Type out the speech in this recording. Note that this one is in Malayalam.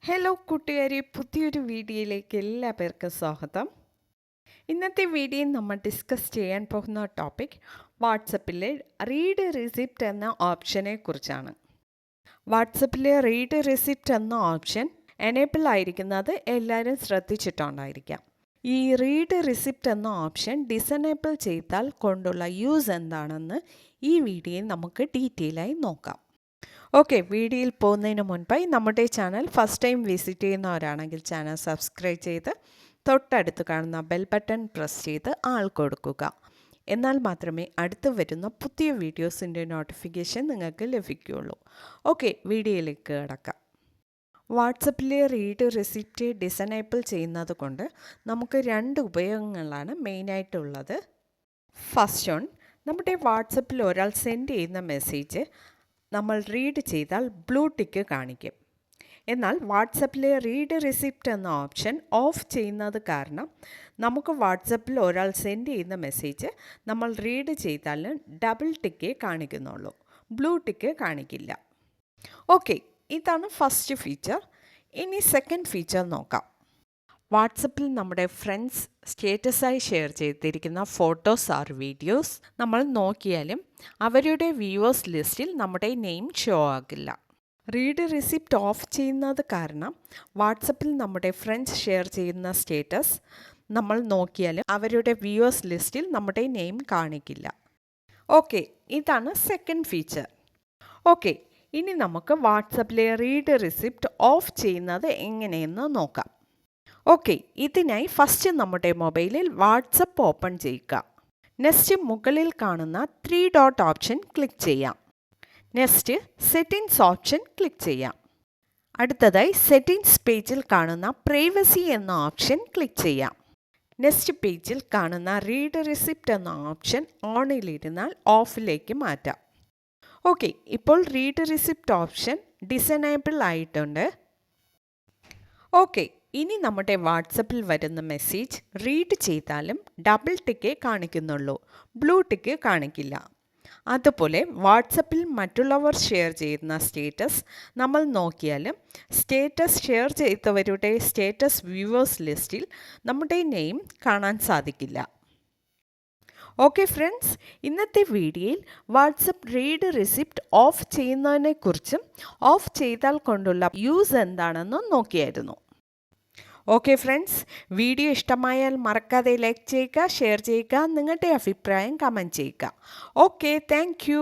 ഹലോ കൂട്ടുകാരെ, പുതിയൊരു വീഡിയോയിലേക്ക് എല്ലാ പേർക്കും സ്വാഗതം. ഇന്നത്തെ വീഡിയോയിൽ നമ്മൾ ഡിസ്കസ് ചെയ്യാൻ പോകുന്ന ടോപ്പിക് വാട്സപ്പിലെ റീഡ് റിസിപ്റ്റ് എന്ന ഓപ്ഷനെ കുറിച്ചാണ്. വാട്സപ്പിലെ റീഡ് റിസിപ്റ്റ് എന്ന ഓപ്ഷൻ എനേബിൾ ആയിരിക്കുന്നത് എല്ലാവരും ശ്രദ്ധിച്ചിട്ടുണ്ടായിരിക്കാം. ഈ റീഡ് റിസിപ്റ്റ് എന്ന ഓപ്ഷൻ ഡിസനേബിൾ ചെയ്താൽ കൊണ്ടുള്ള യൂസ് എന്താണെന്ന് ഈ വീഡിയോയിൽ നമുക്ക് ഡീറ്റെയിലായി നോക്കാം. ഓക്കെ, വീഡിയോയിൽ പോകുന്നതിന് മുൻപായി നമ്മുടെ ചാനൽ ഫസ്റ്റ് ടൈം വിസിറ്റ് ചെയ്യുന്നവരാണെങ്കിൽ ചാനൽ സബ്സ്ക്രൈബ് ചെയ്ത് തൊട്ടടുത്ത് കാണുന്ന ബെൽ ബട്ടൺ പ്രസ് ചെയ്ത് ആൾ കൊടുക്കുക. എന്നാൽ മാത്രമേ അടുത്ത് വരുന്ന പുതിയ വീഡിയോസിൻ്റെ നോട്ടിഫിക്കേഷൻ നിങ്ങൾക്ക് ലഭിക്കുകയുള്ളൂ. ഓക്കെ, വീഡിയോയിലേക്ക് കിടക്കാം. വാട്സപ്പിലെ റീഡ് റെസിപ്റ്റ് ഡിസനേബിൾ ചെയ്യുന്നത് കൊണ്ട് നമുക്ക് രണ്ട് ഉപയോഗങ്ങളാണ് മെയിനായിട്ടുള്ളത്. ഫസ്റ്റ് വൺ, നമ്മുടെ വാട്സപ്പിൽ ഒരാൾ സെൻഡ് ചെയ്യുന്ന മെസ്സേജ് നമ്മൾ റീഡ് ചെയ്താൽ ബ്ലൂ ടിക്ക് കാണിക്കും. എന്നാൽ വാട്സപ്പിലെ റീഡ് റിസിപ്റ്റ് എന്ന ഓപ്ഷൻ ഓഫ് ചെയ്യുന്നത് കാരണം നമുക്ക് വാട്സപ്പിൽ ഒരാൾ സെൻഡ് ചെയ്യുന്ന മെസ്സേജ് നമ്മൾ റീഡ് ചെയ്താൽ ഡബിൾ ടിക്കേ കാണിക്കുന്നുള്ളൂ, ബ്ലൂ ടിക്ക് കാണിക്കില്ല. ഓക്കെ, ഇതാണ് ഫസ്റ്റ് ഫീച്ചർ. ഇനി സെക്കൻഡ് ഫീച്ചർ നോക്കാം. വാട്സപ്പിൽ നമ്മുടെ ഫ്രണ്ട്സ് സ്റ്റേറ്റസായി ഷെയർ ചെയ്തിരിക്കുന്ന ഫോട്ടോസ് ആർ വീഡിയോസ് നമ്മൾ നോക്കിയാലും അവരുടെ വ്യൂവേഴ്സ് ലിസ്റ്റിൽ നമ്മുടെ നെയിം ഷോ ആകില്ല. റീഡ് റിസിപ്റ്റ് ഓഫ് ചെയ്യുന്നത് കാരണം വാട്സപ്പിൽ നമ്മുടെ ഫ്രണ്ട്സ് ഷെയർ ചെയ്യുന്ന സ്റ്റേറ്റസ് നമ്മൾ നോക്കിയാലും അവരുടെ വ്യൂവേഴ്സ് ലിസ്റ്റിൽ നമ്മുടെ നെയിം കാണിക്കില്ല. ഓക്കെ, ഇതാണ് സെക്കൻഡ് ഫീച്ചർ. ഓക്കെ, ഇനി നമുക്ക് വാട്സപ്പിലെ റീഡ് റിസിപ്റ്റ് ഓഫ് ചെയ്യുന്നത് എങ്ങനെയെന്ന് നോക്കാം. ഓക്കെ, ഇതിനായി ഫസ്റ്റ് നമ്മുടെ മൊബൈലിൽ വാട്സപ്പ് ഓപ്പൺ ചെയ്യുക. നെക്സ്റ്റ് മുകളിൽ കാണുന്ന 3 ഡോട്ട് ഓപ്ഷൻ ക്ലിക്ക് ചെയ്യാം. നെക്സ്റ്റ് സെറ്റിംഗ്സ് ഓപ്ഷൻ ക്ലിക്ക് ചെയ്യാം. അടുത്തതായി സെറ്റിംഗ്സ് പേജിൽ കാണുന്ന പ്രൈവസി എന്ന ഓപ്ഷൻ ക്ലിക്ക് ചെയ്യാം. നെക്സ്റ്റ് പേജിൽ കാണുന്ന റീഡ് റിസിപ്റ്റ് എന്ന ഓപ്ഷൻ ഓണിലിരുന്നാൽ ഓഫിലേക്ക് മാറ്റാം. ഓക്കെ, ഇപ്പോൾ റീഡ് റിസിപ്റ്റ് ഓപ്ഷൻ ഡിസനേബിൾ ആയിട്ടുണ്ട്. ഓക്കെ, ഇനി നമ്മുടെ വാട്സപ്പിൽ വരുന്ന മെസ്സേജ് റീഡ് ചെയ്താലും ഡബിൾ ടിക്കേ കാണിക്കുന്നുള്ളൂ, ബ്ലൂ ടിക്ക് കാണിക്കില്ല. അതുപോലെ വാട്സപ്പിൽ മറ്റുള്ളവർ ഷെയർ ചെയ്യുന്ന സ്റ്റേറ്റസ് നമ്മൾ നോക്കിയാലും സ്റ്റേറ്റസ് ഷെയർ ചെയ്തവരുടെ സ്റ്റേറ്റസ് വ്യൂവേഴ്സ് ലിസ്റ്റിൽ നമ്മുടെ നെയിം കാണാൻ സാധിക്കില്ല. ഓക്കെ ഫ്രണ്ട്സ്, ഇന്നത്തെ വീഡിയോയിൽ വാട്സപ്പ് റീഡ് റിസിപ്റ്റ് ഓഫ് ചെയ്യുന്നതിനെക്കുറിച്ചും ഓഫ് ചെയ്താൽ കൊണ്ടുള്ള യൂസ് എന്താണെന്നും നോക്കിയായിരുന്നു. ഓക്കെ ഫ്രണ്ട്സ്, വീഡിയോ ഇഷ്ടമായാൽ മറക്കാതെ ലൈക്ക് ചെയ്യുക, ഷെയർ ചെയ്യുക, നിങ്ങളുടെ അഭിപ്രായം കമൻറ്റ് ചെയ്യുക. Okay, thank you.